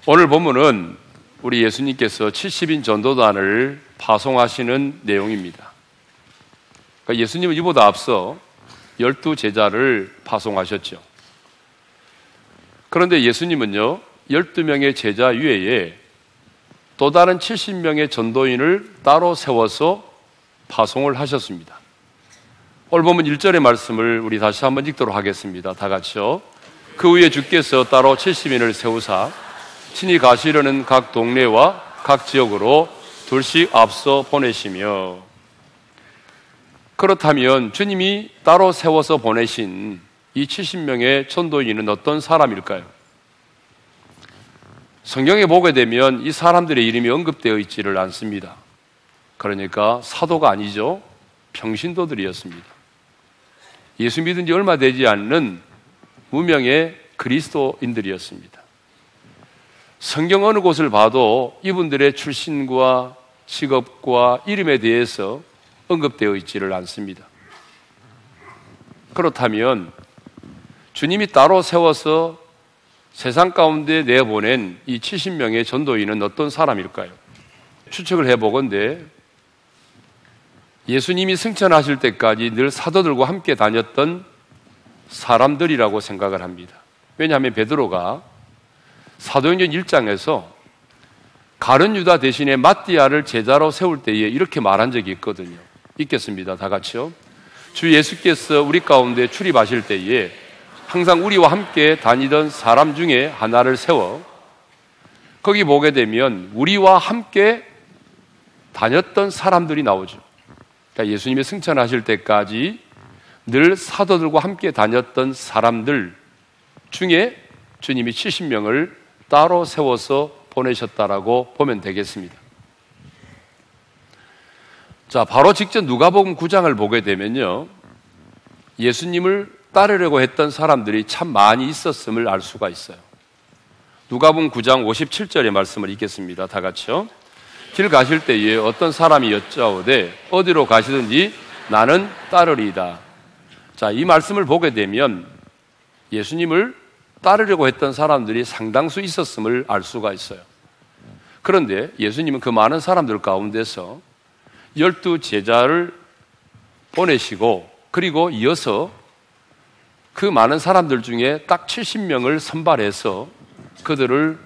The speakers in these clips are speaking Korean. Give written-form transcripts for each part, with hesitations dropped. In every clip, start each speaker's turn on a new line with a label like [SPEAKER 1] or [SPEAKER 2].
[SPEAKER 1] 오늘 본문은 우리 예수님께서 70인 전도단을 파송하시는 내용입니다. 그러니까 예수님은 이보다 앞서 12제자를 파송하셨죠. 그런데 예수님은요, 12명의 제자 외에 또 다른 70명의 전도인을 따로 세워서 파송을 하셨습니다. 오늘 본문 1절의 말씀을 우리 다시 한번 읽도록 하겠습니다. 다 같이요. 그 후에 주께서 따로 70인을 세우사 친히 가시려는 각 동네와 각 지역으로 둘씩 앞서 보내시며. 그렇다면 주님이 따로 세워서 보내신 이 70명의 전도인은 어떤 사람일까요? 성경에 보게 되면 이 사람들의 이름이 언급되어 있지를 않습니다. 그러니까 사도가 아니죠. 평신도들이었습니다. 예수 믿은 지 얼마 되지 않는 무명의 그리스도인들이었습니다. 성경 어느 곳을 봐도 이분들의 출신과 직업과 이름에 대해서 언급되어 있지를 않습니다. 그렇다면 주님이 따로 세워서 세상 가운데 내보낸 이 70명의 전도인은 어떤 사람일까요? 추측을 해보건대 예수님이 승천하실 때까지 늘 사도들과 함께 다녔던 사람들이라고 생각을 합니다. 왜냐하면 베드로가 사도행전 1장에서 가룟 유다 대신에 마띠아를 제자로 세울 때에 이렇게 말한 적이 있거든요. 읽겠습니다. 다 같이요. 주 예수께서 우리 가운데 출입하실 때에 항상 우리와 함께 다니던 사람 중에 하나를 세워, 거기 보게 되면 우리와 함께 다녔던 사람들이 나오죠. 그러니까 예수님이 승천하실 때까지 늘 사도들과 함께 다녔던 사람들 중에 주님이 70명을 따로 세워서 보내셨다라고 보면 되겠습니다. 자, 바로 직전 누가복음 9장을 보게 되면요, 예수님을 따르려고 했던 사람들이 참 많이 있었음을 알 수가 있어요. 누가복음 9장 57절의 말씀을 읽겠습니다. 다 같이요. 길 가실 때에 어떤 사람이 여짜오되 어디로 가시든지 나는 따르리이다. 자, 이 말씀을 보게 되면 예수님을 따르려고 했던 사람들이 상당수 있었음을 알 수가 있어요. 그런데 예수님은 그 많은 사람들 가운데서 12제자를 보내시고, 그리고 이어서 그 많은 사람들 중에 딱 70명을 선발해서 그들을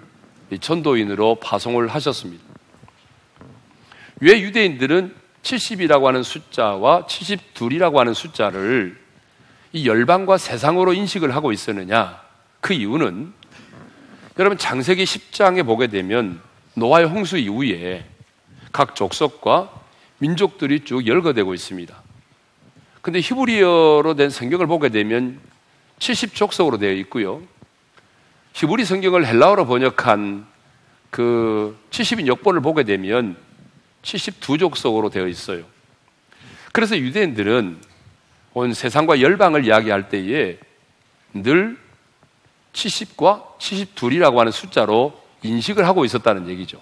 [SPEAKER 1] 전도인으로 파송을 하셨습니다. 왜 유대인들은 70이라고 하는 숫자와 72이라고 하는 숫자를 이 열방과 세상으로 인식을 하고 있었느냐? 그 이유는 여러분 창세기 10장에 보게 되면 노아의 홍수 이후에 각 족속과 민족들이 쭉 열거되고 있습니다. 근데 히브리어로 된 성경을 보게 되면 70족속으로 되어 있고요, 히브리 성경을 헬라어로 번역한 그 70인 역본을 보게 되면 72족속으로 되어 있어요. 그래서 유대인들은 온 세상과 열방을 이야기할 때에 늘 70과 72이라고 하는 숫자로 인식을 하고 있었다는 얘기죠.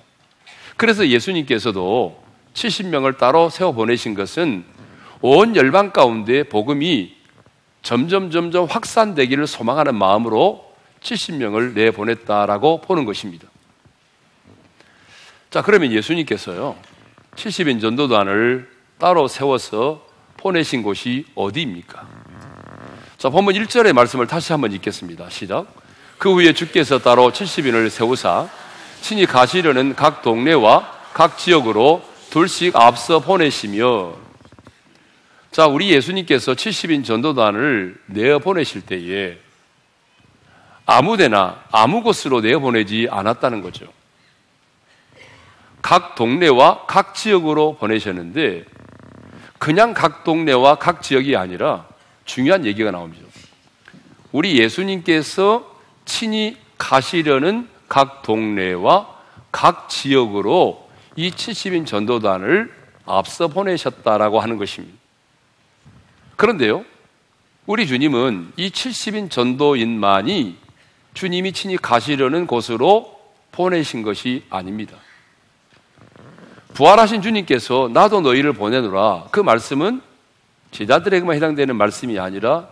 [SPEAKER 1] 그래서 예수님께서도 70명을 따로 세워 보내신 것은 온 열방 가운데 복음이 점점 확산되기를 소망하는 마음으로 70명을 내보냈다라고 보는 것입니다. 자, 그러면 예수님께서요 70인 전도단을 따로 세워서 보내신 곳이 어디입니까? 자, 본문 1절의 말씀을 다시 한번 읽겠습니다. 시작. 그 후에 주께서 따로 70인을 세우사 친히 가시려는 각 동네와 각 지역으로 둘씩 앞서 보내시며. 자, 우리 예수님께서 70인 전도단을 내어보내실 때에 아무데나 아무 곳으로 내어보내지 않았다는 거죠. 각 동네와 각 지역으로 보내셨는데 그냥 각 동네와 각 지역이 아니라 중요한 얘기가 나옵니다. 우리 예수님께서 친히 가시려는 각 동네와 각 지역으로 이 70인 전도단을 앞서 보내셨다라고 하는 것입니다. 그런데요, 우리 주님은 이 70인 전도인만이 주님이 친히 가시려는 곳으로 보내신 것이 아닙니다. 부활하신 주님께서 나도 너희를 보내노라, 그 말씀은 제자들에게만 해당되는 말씀이 아니라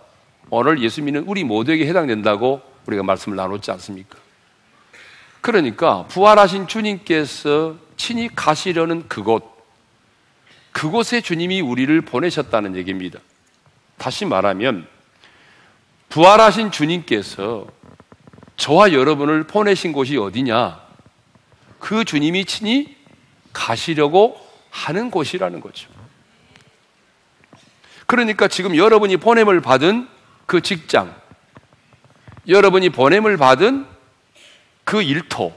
[SPEAKER 1] 오늘 예수 믿는 우리 모두에게 해당된다고 우리가 말씀을 나눴지 않습니까? 그러니까 부활하신 주님께서 친히 가시려는 그곳에 주님이 우리를 보내셨다는 얘기입니다. 다시 말하면 부활하신 주님께서 저와 여러분을 보내신 곳이 어디냐? 그 주님이 친히 가시려고 하는 곳이라는 거죠. 그러니까 지금 여러분이 보냄을 받은 그 직장, 여러분이 보냄을 받은 그 일터,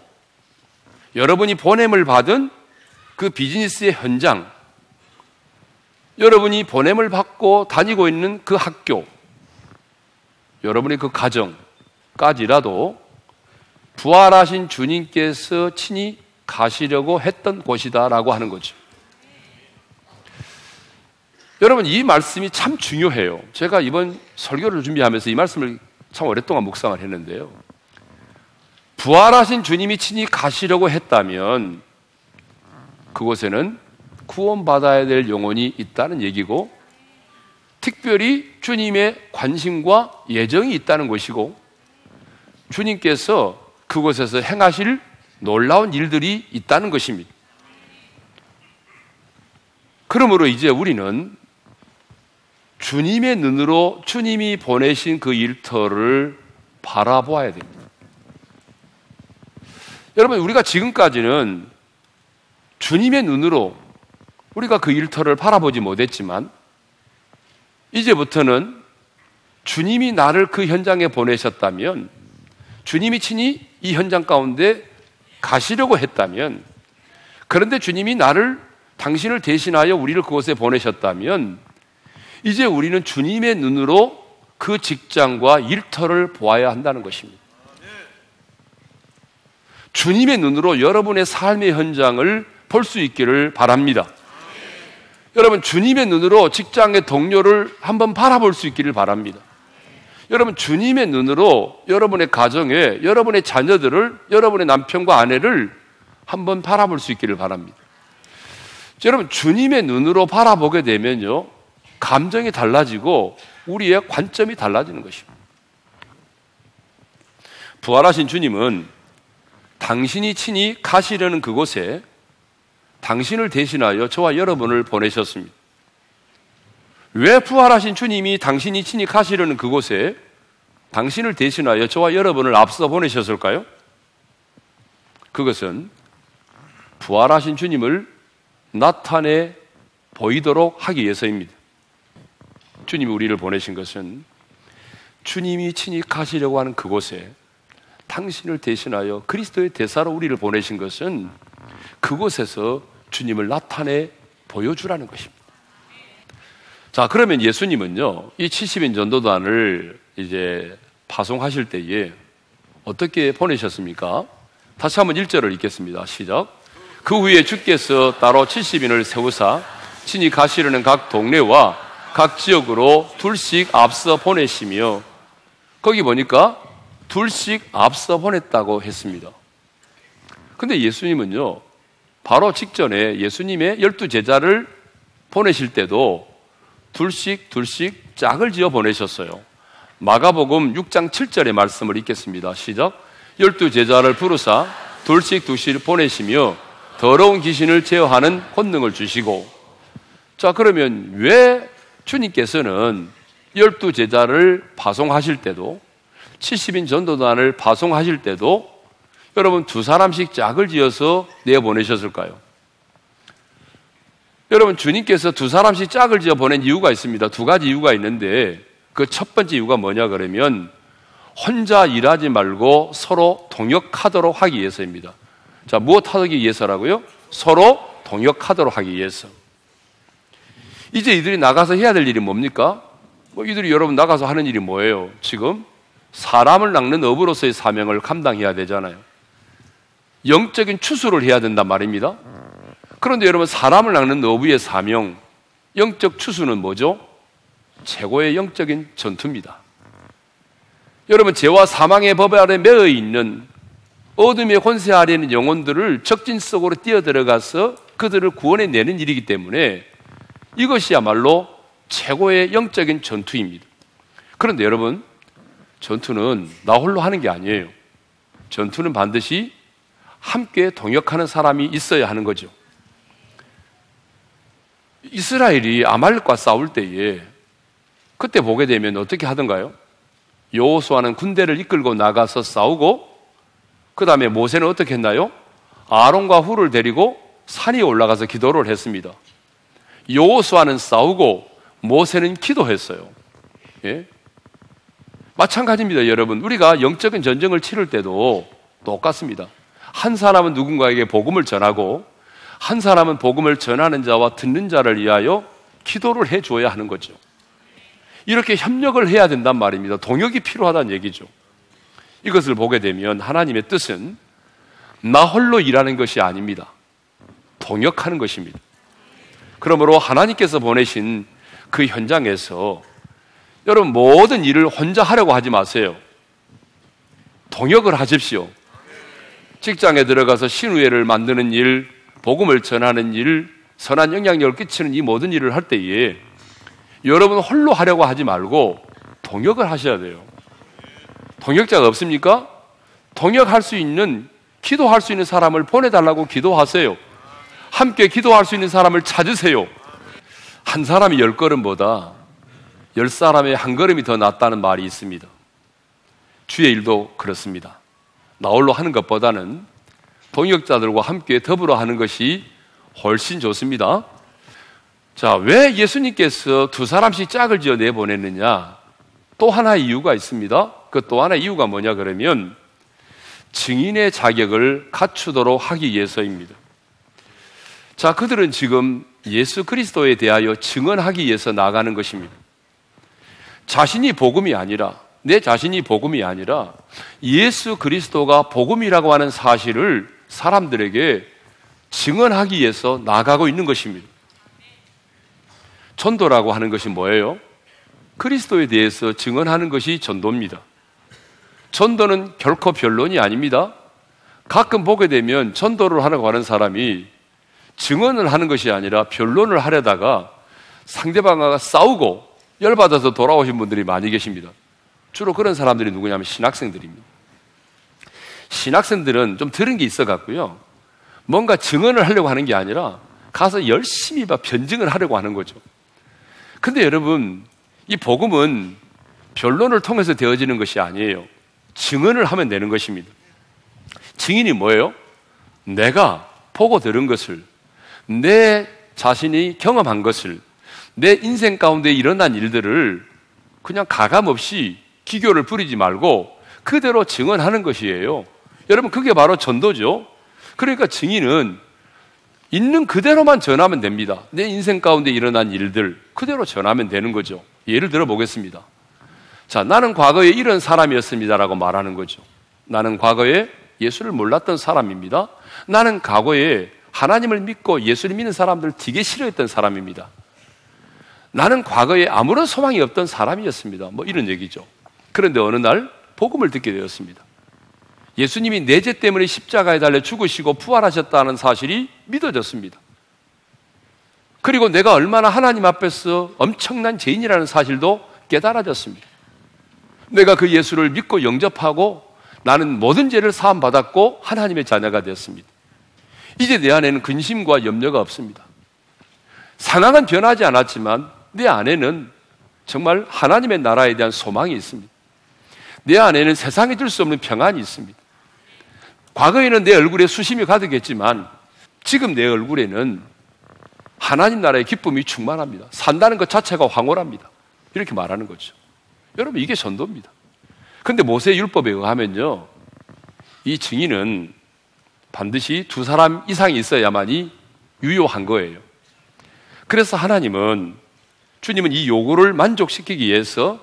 [SPEAKER 1] 여러분이 보냄을 받은 그 비즈니스의 현장, 여러분이 보냄을 받고 다니고 있는 그 학교, 여러분의 그 가정까지라도 부활하신 주님께서 친히 가시려고 했던 곳이다라고 하는 거죠. 여러분, 이 말씀이 참 중요해요. 제가 이번 설교를 준비하면서 이 말씀을 참 오랫동안 묵상을 했는데요. 부활하신 주님이 친히 가시려고 했다면 그곳에는 구원받아야 될 영혼이 있다는 얘기고, 특별히 주님의 관심과 예정이 있다는 것이고, 주님께서 그곳에서 행하실 놀라운 일들이 있다는 것입니다. 그러므로 이제 우리는 주님의 눈으로 주님이 보내신 그 일터를 바라보아야 됩니다. 여러분, 우리가 지금까지는 주님의 눈으로 우리가 그 일터를 바라보지 못했지만, 이제부터는 주님이 나를 그 현장에 보내셨다면, 주님이 친히 이 현장 가운데 가시려고 했다면, 그런데 주님이 당신을 대신하여 우리를 그곳에 보내셨다면, 이제 우리는 주님의 눈으로 그 직장과 일터를 보아야 한다는 것입니다. 주님의 눈으로 여러분의 삶의 현장을 볼 수 있기를 바랍니다. 여러분, 주님의 눈으로 직장의 동료를 한번 바라볼 수 있기를 바랍니다. 여러분, 주님의 눈으로 여러분의 가정에 여러분의 자녀들을, 여러분의 남편과 아내를 한번 바라볼 수 있기를 바랍니다. 여러분, 주님의 눈으로 바라보게 되면요, 감정이 달라지고 우리의 관점이 달라지는 것입니다. 부활하신 주님은 당신이 친히 가시려는 그곳에 당신을 대신하여 저와 여러분을 보내셨습니다. 왜 부활하신 주님이 당신이 친히 가시려는 그곳에 당신을 대신하여 저와 여러분을 앞서 보내셨을까요? 그것은 부활하신 주님을 나타내 보이도록 하기 위해서입니다. 주님이 우리를 보내신 것은 주님이 친히 가시려고 하는 그곳에 당신을 대신하여 그리스도의 대사로 우리를 보내신 것은 그곳에서 주님을 나타내 보여주라는 것입니다. 자, 그러면 예수님은요, 이 70인 전도단을 이제 파송하실 때에 어떻게 보내셨습니까? 다시 한번 1절을 읽겠습니다. 시작. 그 후에 주께서 따로 70인을 세우사 친히 가시려는 각 동네와 각 지역으로 둘씩 앞서 보내시며, 거기 보니까 둘씩 앞서 보냈다고 했습니다. 근데 예수님은요, 바로 직전에 예수님의 12제자를 보내실 때도 둘씩 짝을 지어 보내셨어요. 마가복음 6장 7절의 말씀을 읽겠습니다. 시작. 12제자를 부르사 둘씩 보내시며 더러운 귀신을 제어하는 권능을 주시고. 자, 그러면 왜 주님께서는 12제자를 파송하실 때도 70인 전도단을 파송하실 때도 여러분 2사람씩 짝을 지어서 내보내셨을까요? 여러분, 주님께서 2사람씩 짝을 지어 보낸 이유가 있습니다. 2가지 이유가 있는데, 그 첫 번째 이유가 뭐냐 그러면 혼자 일하지 말고 서로 동역하도록 하기 위해서입니다. 자, 무엇 하기 위해서라고요? 서로 동역하도록 하기 위해서. 이제 이들이 나가서 해야 될 일이 뭡니까? 이들이 여러분 나가서 하는 일이 뭐예요? 지금 사람을 낚는 어부로서의 사명을 감당해야 되잖아요. 영적인 추수를 해야 된단 말입니다. 그런데 여러분, 사람을 낚는 어부의 사명, 영적 추수는 뭐죠? 최고의 영적인 전투입니다. 여러분, 죄와 사망의 법 아래 매여 있는 어둠의 권세 아래 있는 영혼들을 적진 속으로 뛰어들어가서 그들을 구원해내는 일이기 때문에 이것이야말로 최고의 영적인 전투입니다. 그런데 여러분, 전투는 나 홀로 하는 게 아니에요. 전투는 반드시 함께 동역하는 사람이 있어야 하는 거죠. 이스라엘이 아말렉과 싸울 때에 그때 보게 되면 어떻게 하던가요? 여호수아는 군대를 이끌고 나가서 싸우고, 그 다음에 모세는 어떻게 했나요? 아론과 훌을 데리고 산에 올라가서 기도를 했습니다. 여호수아는 싸우고 모세는 기도했어요. 예? 마찬가지입니다, 여러분. 우리가 영적인 전쟁을 치를 때도 똑같습니다. 한 사람은 누군가에게 복음을 전하고, 한 사람은 복음을 전하는 자와 듣는 자를 위하여 기도를 해줘야 하는 거죠. 이렇게 협력을 해야 된단 말입니다. 동역이 필요하다는 얘기죠. 이것을 보게 되면 하나님의 뜻은 나 홀로 일하는 것이 아닙니다. 동역하는 것입니다. 그러므로 하나님께서 보내신 그 현장에서 여러분, 모든 일을 혼자 하려고 하지 마세요. 동역을 하십시오. 직장에 들어가서 신우회를 만드는 일, 복음을 전하는 일, 선한 영향력을 끼치는 이 모든 일을 할 때에 여러분 홀로 하려고 하지 말고 동역을 하셔야 돼요. 동역자가 없습니까? 동역할 수 있는, 기도할 수 있는 사람을 보내달라고 기도하세요. 함께 기도할 수 있는 사람을 찾으세요. 한 사람이 10걸음보다 10사람의 한 걸음이 더 낫다는 말이 있습니다. 주의 일도 그렇습니다. 나 홀로 하는 것보다는 동역자들과 함께 더불어 하는 것이 훨씬 좋습니다. 자, 왜 예수님께서 2사람씩 짝을 지어 내보냈느냐? 또 하나의 이유가 있습니다. 그 또 하나의 이유가 뭐냐 그러면 증인의 자격을 갖추도록 하기 위해서입니다. 자, 그들은 지금 예수 그리스도에 대하여 증언하기 위해서 나가는 것입니다. 자신이 복음이 아니라, 내 자신이 복음이 아니라 예수 그리스도가 복음이라고 하는 사실을 사람들에게 증언하기 위해서 나가고 있는 것입니다. 전도라고 하는 것이 뭐예요? 그리스도에 대해서 증언하는 것이 전도입니다. 전도는 결코 변론이 아닙니다. 가끔 보게 되면 전도를 하려고 하는 사람이 증언을 하는 것이 아니라 변론을 하려다가 상대방과 싸우고 열받아서 돌아오신 분들이 많이 계십니다. 주로 그런 사람들이 누구냐면 신학생들입니다. 신학생들은 좀 들은 게 있어 갖고요, 뭔가 증언을 하려고 하는 게 아니라 가서 열심히 변증을 하려고 하는 거죠. 근데 여러분, 이 복음은 변론을 통해서 되어지는 것이 아니에요. 증언을 하면 되는 것입니다. 증인이 뭐예요? 내가 보고 들은 것을, 내 자신이 경험한 것을, 내 인생 가운데 일어난 일들을 그냥 가감없이 기교를 부리지 말고 그대로 증언하는 것이에요. 여러분, 그게 바로 전도죠. 그러니까 증인은 있는 그대로만 전하면 됩니다. 내 인생 가운데 일어난 일들 그대로 전하면 되는 거죠. 예를 들어 보겠습니다. 자, 나는 과거에 이런 사람이었습니다라고 말하는 거죠. 나는 과거에 예수를 몰랐던 사람입니다. 나는 과거에 하나님을 믿고 예수를 믿는 사람들을 되게 싫어했던 사람입니다. 나는 과거에 아무런 소망이 없던 사람이었습니다. 뭐 이런 얘기죠. 그런데 어느 날 복음을 듣게 되었습니다. 예수님이 내 죄 때문에 십자가에 달려 죽으시고 부활하셨다는 사실이 믿어졌습니다. 그리고 내가 얼마나 하나님 앞에서 엄청난 죄인이라는 사실도 깨달아졌습니다. 내가 그 예수를 믿고 영접하고 나는 모든 죄를 사함받았고 하나님의 자녀가 되었습니다. 이제 내 안에는 근심과 염려가 없습니다. 상황은 변하지 않았지만 내 안에는 정말 하나님의 나라에 대한 소망이 있습니다. 내 안에는 세상에 줄 수 없는 평안이 있습니다. 과거에는 내 얼굴에 수심이 가득했지만 지금 내 얼굴에는 하나님 나라의 기쁨이 충만합니다. 산다는 것 자체가 황홀합니다. 이렇게 말하는 거죠. 여러분, 이게 전도입니다. 그런데 모세의 율법에 의하면요, 이 증인은 반드시 2사람 이상이 있어야만이 유효한 거예요. 그래서 주님은 이 요구를 만족시키기 위해서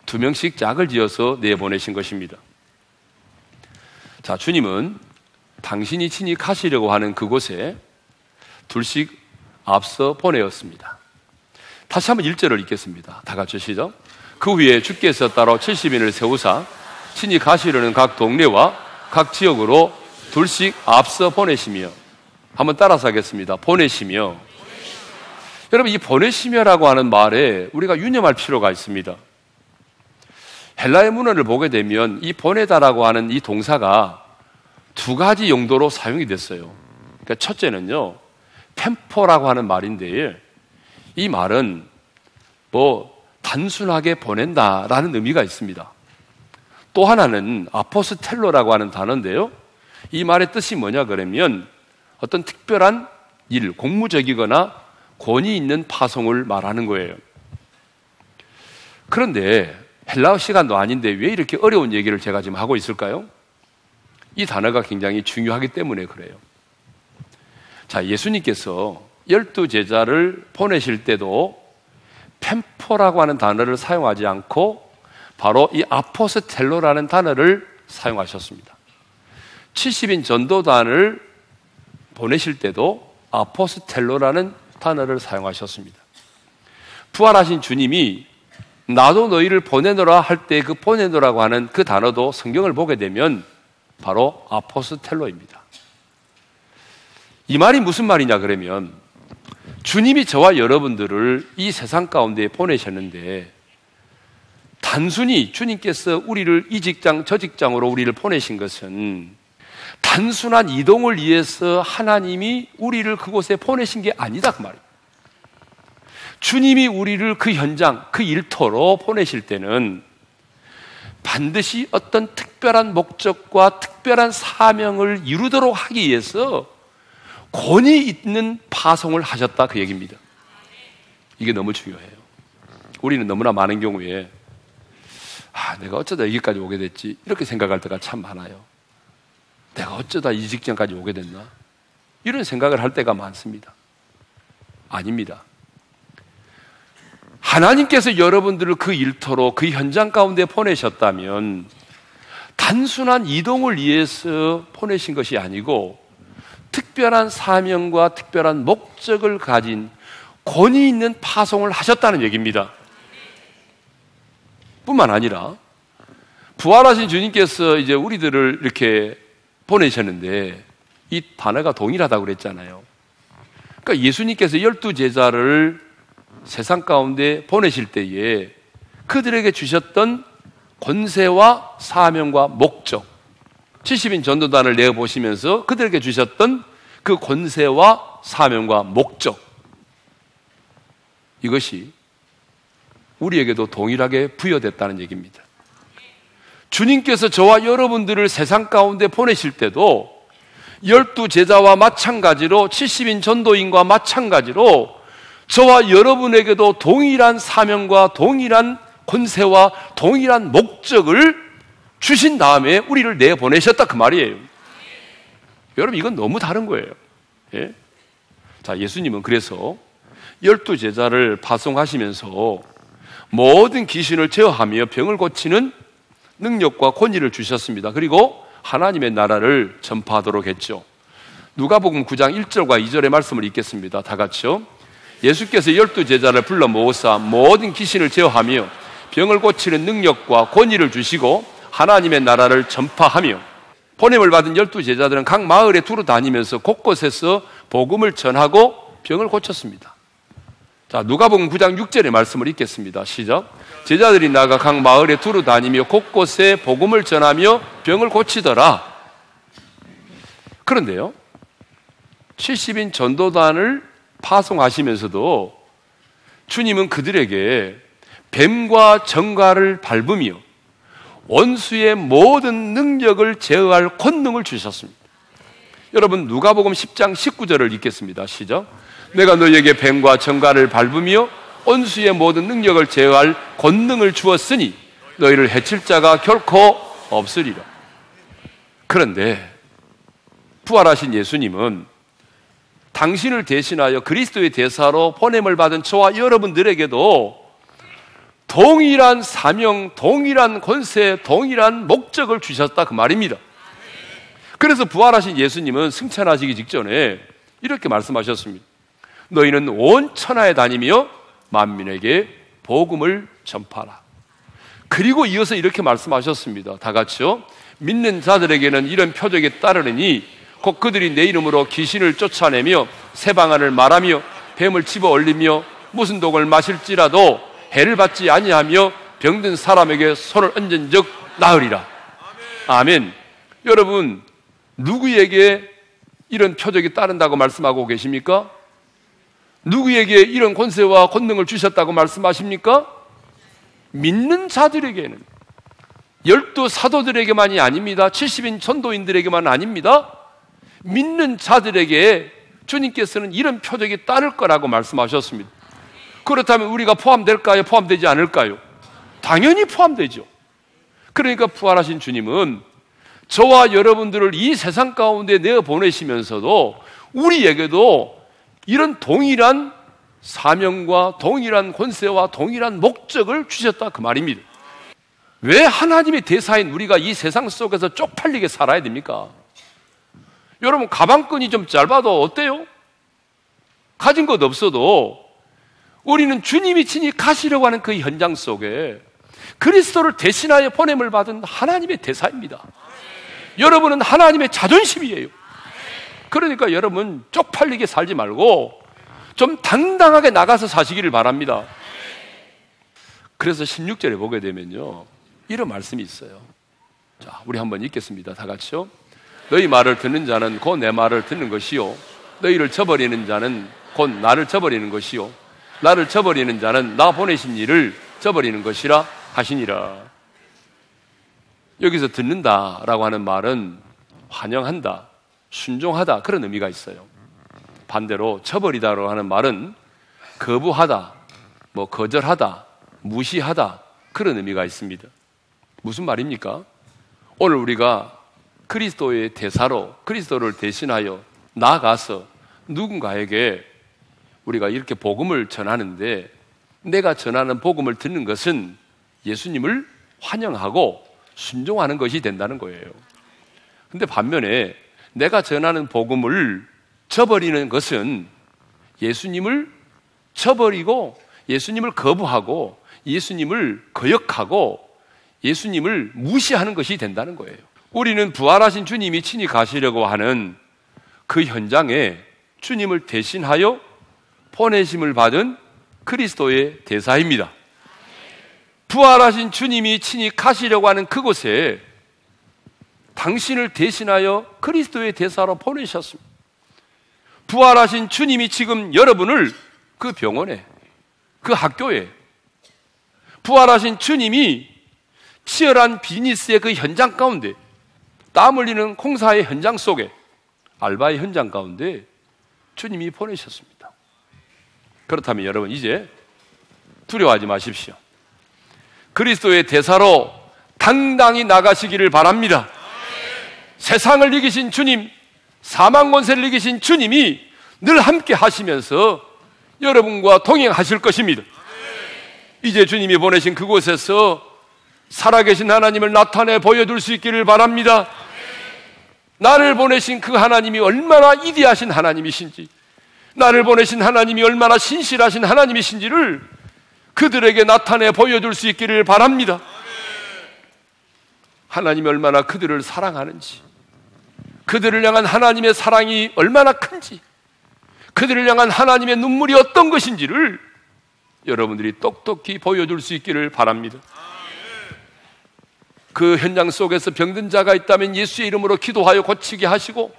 [SPEAKER 1] 2명씩 짝을 지어서 내보내신 것입니다. 자, 주님은 당신이 친히 가시려고 하는 그곳에 2씩 앞서 보내었습니다. 다시 한번 1절을 읽겠습니다. 다 같이 시작. 그 후에 주께서 따로 70인을 세우사 친히 가시려는 각 동네와 각 지역으로 2씩 앞서 보내시며, 한번 따라서 하겠습니다. 보내시며. 여러분, 이 보내시며라고 하는 말에 우리가 유념할 필요가 있습니다. 헬라의 문헌을 보게 되면 이 보내다라고 하는 이 동사가 두 가지 용도로 사용이 됐어요. 그러니까 첫째는요, 펜포라고 하는 말인데, 이 말은 단순하게 보낸다라는 의미가 있습니다. 또 하나는 아포스텔로라고 하는 단어인데요, 이 말의 뜻이 뭐냐 그러면 어떤 특별한 일, 공무적이거나 권위 있는 파송을 말하는 거예요. 그런데 헬라어 시간도 아닌데 왜 이렇게 어려운 얘기를 제가 지금 하고 있을까요? 이 단어가 굉장히 중요하기 때문에 그래요. 자, 예수님께서 12제자를 보내실 때도 펜포라고 하는 단어를 사용하지 않고 바로 이 아포스텔로라는 단어를 사용하셨습니다. 70인 전도단을 보내실 때도 아포스텔로라는 단어를 사용하셨습니다. 부활하신 주님이 나도 너희를 보내노라 할 때 그 보내노라고 하는 그 단어도 성경을 보게 되면 바로 아포스텔로입니다. 이 말이 무슨 말이냐 그러면 주님이 저와 여러분들을 이 세상 가운데 보내셨는데 단순히 주님께서 우리를 이 직장 저 직장으로 우리를 보내신 것은 단순한 이동을 위해서 하나님이 우리를 그곳에 보내신 게 아니다 그 말이에요. 주님이 우리를 그 현장, 그 일터로 보내실 때는 반드시 어떤 특별한 목적과 특별한 사명을 이루도록 하기 위해서 권위 있는 파송을 하셨다 그 얘기입니다. 이게 너무 중요해요. 우리는 너무나 많은 경우에 내가 어쩌다 여기까지 오게 됐지 이렇게 생각할 때가 참 많아요. 내가 어쩌다 이 직장까지 오게 됐나 이런 생각을 할 때가 많습니다. 아닙니다. 하나님께서 여러분들을 그 일터로 그 현장 가운데 보내셨다면 단순한 이동을 위해서 보내신 것이 아니고 특별한 사명과 특별한 목적을 가진 권위 있는 파송을 하셨다는 얘기입니다. 뿐만 아니라 부활하신 주님께서 이제 우리들을 이렇게 보내셨는데 이 단어가 동일하다고 그랬잖아요. 그러니까 예수님께서 12제자를 세상 가운데 보내실 때에 그들에게 주셨던 권세와 사명과 목적, 70인 전도단을 내어보시면서 그들에게 주셨던 그 권세와 사명과 목적, 이것이 우리에게도 동일하게 부여됐다는 얘기입니다. 주님께서 저와 여러분들을 세상 가운데 보내실 때도 12제자와 마찬가지로 70인 전도인과 마찬가지로 저와 여러분에게도 동일한 사명과 동일한 권세와 동일한 목적을 주신 다음에 우리를 내보내셨다 그 말이에요. 여러분 이건 너무 다른 거예요. 예? 자, 예수님은 그래서 12제자를 파송하시면서 모든 귀신을 제어하며 병을 고치는 능력과 권위를 주셨습니다. 그리고 하나님의 나라를 전파하도록 했죠. 누가복음 9장 1절과 2절의 말씀을 읽겠습니다. 다 같이요. 예수께서 12제자를 불러 모으사 모든 귀신을 제어하며 병을 고치는 능력과 권위를 주시고 하나님의 나라를 전파하며, 보냄을 받은 12제자들은 각 마을에 두루 다니면서 곳곳에서 복음을 전하고 병을 고쳤습니다. 자, 누가복음 9장 6절의 말씀을 읽겠습니다. 시작. 제자들이 나가 각 마을에 두루 다니며 곳곳에 복음을 전하며 병을 고치더라. 그런데요, 70인 전도단을 파송하시면서도 주님은 그들에게 뱀과 정갈을 밟으며 원수의 모든 능력을 제어할 권능을 주셨습니다. 여러분 누가복음 10장 19절을 읽겠습니다. 시작. 내가 너희에게 뱀과 정갈을 밟으며 원수의 모든 능력을 제어할 권능을 주었으니 너희를 해칠 자가 결코 없으리라. 그런데 부활하신 예수님은 당신을 대신하여 그리스도의 대사로 보냄을 받은 저와 여러분들에게도 동일한 사명, 동일한 권세, 동일한 목적을 주셨다 그 말입니다. 그래서 부활하신 예수님은 승천하시기 직전에 이렇게 말씀하셨습니다. 너희는 온 천하에 다니며 만민에게 복음을 전파하라. 그리고 이어서 이렇게 말씀하셨습니다. 다 같이요. 믿는 자들에게는 이런 표적이 따르니 곧 그들이 내 이름으로 귀신을 쫓아내며 새 방언을 말하며 뱀을 집어 올리며 무슨 독을 마실지라도 해를 받지 아니하며 병든 사람에게 손을 얹은 적 나으리라. 아멘. 여러분, 누구에게 이런 표적이 따른다고 말씀하고 계십니까? 누구에게 이런 권세와 권능을 주셨다고 말씀하십니까? 믿는 자들에게는, 12 사도들에게만이 아닙니다. 70인 전도인들에게만 아닙니다. 믿는 자들에게 주님께서는 이런 표적이 따를 거라고 말씀하셨습니다. 그렇다면 우리가 포함될까요? 포함되지 않을까요? 당연히 포함되죠. 그러니까 부활하신 주님은 저와 여러분들을 이 세상 가운데 내어 보내시면서도 우리에게도 이런 동일한 사명과 동일한 권세와 동일한 목적을 주셨다, 그 말입니다. 왜 하나님의 대사인 우리가 이 세상 속에서 쪽팔리게 살아야 됩니까? 여러분, 가방끈이 좀 짧아도 어때요? 가진 것 없어도 우리는 주님이 친히 가시려고 하는 그 현장 속에 그리스도를 대신하여 보냄을 받은 하나님의 대사입니다. 여러분은 하나님의 자존심이에요. 그러니까 여러분, 쪽팔리게 살지 말고 좀 당당하게 나가서 사시기를 바랍니다. 그래서 16절에 보게 되면요, 이런 말씀이 있어요. 자, 우리 한번 읽겠습니다. 다 같이요. 너희 말을 듣는 자는 곧 내 말을 듣는 것이요, 너희를 저버리는 자는 곧 나를 저버리는 것이요, 나를 저버리는 자는 나 보내신 이를 저버리는 것이라 하시니라. 여기서 듣는다라고 하는 말은 환영한다, 순종하다, 그런 의미가 있어요. 반대로 저버리다라고 하는 말은 거부하다, 거절하다, 무시하다, 그런 의미가 있습니다. 무슨 말입니까? 오늘 우리가 그리스도의 대사로 그리스도를 대신하여 나아가서 누군가에게 우리가 이렇게 복음을 전하는데, 내가 전하는 복음을 듣는 것은 예수님을 환영하고 순종하는 것이 된다는 거예요. 근데 반면에 내가 전하는 복음을 저버리는 것은 예수님을 저버리고 예수님을 거부하고 예수님을 거역하고 예수님을 무시하는 것이 된다는 거예요. 우리는 부활하신 주님이 친히 가시려고 하는 그 현장에 주님을 대신하여 보내심을 받은 그리스도의 대사입니다. 부활하신 주님이 친히 가시려고 하는 그곳에 당신을 대신하여 그리스도의 대사로 보내셨습니다. 부활하신 주님이 지금 여러분을 그 병원에, 그 학교에, 부활하신 주님이 치열한 비즈니스의 그 현장 가운데, 땀 흘리는 공사의 현장 속에, 알바의 현장 가운데 주님이 보내셨습니다. 그렇다면 여러분, 이제 두려워하지 마십시오. 그리스도의 대사로 당당히 나가시기를 바랍니다. 세상을 이기신 주님, 사망 권세를 이기신 주님이 늘 함께 하시면서 여러분과 동행하실 것입니다. 이제 주님이 보내신 그곳에서 살아계신 하나님을 나타내 보여줄 수 있기를 바랍니다. 나를 보내신 그 하나님이 얼마나 위대하신 하나님이신지, 나를 보내신 하나님이 얼마나 신실하신 하나님이신지를 그들에게 나타내 보여줄 수 있기를 바랍니다. 하나님이 얼마나 그들을 사랑하는지, 그들을 향한 하나님의 사랑이 얼마나 큰지, 그들을 향한 하나님의 눈물이 어떤 것인지를 여러분들이 똑똑히 보여줄 수 있기를 바랍니다. 그 현장 속에서 병든 자가 있다면 예수의 이름으로 기도하여 고치게 하시고,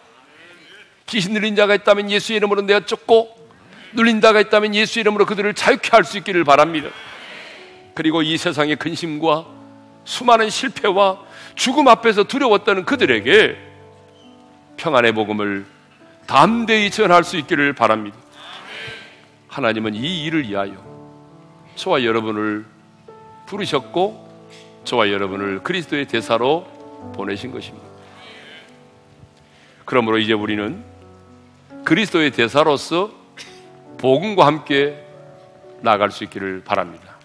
[SPEAKER 1] 귀신 들린 자가 있다면 예수의 이름으로 내어 쫓고, 눌린 자가 있다면 예수의 이름으로 그들을 자유케 할 수 있기를 바랍니다. 그리고 이 세상의 근심과 수많은 실패와 죽음 앞에서 두려웠다는 그들에게 평안의 복음을 담대히 전할 수 있기를 바랍니다. 하나님은 이 일을 위하여 저와 여러분을 부르셨고 저와 여러분을 그리스도의 대사로 보내신 것입니다. 그러므로 이제 우리는 그리스도의 대사로서 복음과 함께 나아갈 수 있기를 바랍니다.